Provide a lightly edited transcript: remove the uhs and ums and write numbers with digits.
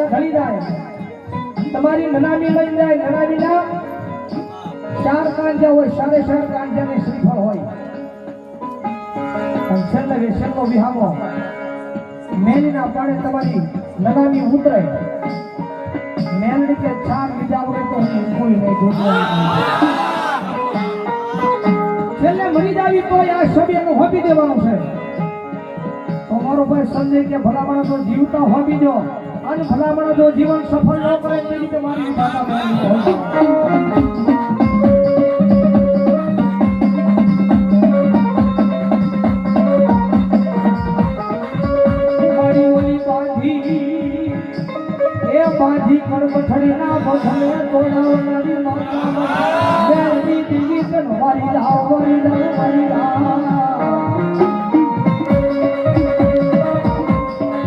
ઘડી જાય તમારી નનામી લઈ જાય નનામીના 4 કાંજા હોય 4.5 કાંજાને શ્રીફળ હોય પણ છેલ્લે વેસલનો વિહામો મેલીના પાડે તમારી નનામી ઉતરે મેલડી કે 4 બીજા આવડે તો હું કોઈ નહીં જોડવા છેલ્લે મરી જાવી તો આ સભ્યનું હોપી દેવાનું છે તમારો ભાઈ સંજય કે ભલામણ તો જીવતા હોવી જો અને ભલામણ જો જીવન સફળ ન કરે તે રીતે મારી ભાષા મારી ઓલી બાંધી કરબઠડી ના બથલે તોડાવનારી માતા બેની દીવી કનવારી જાવ મારી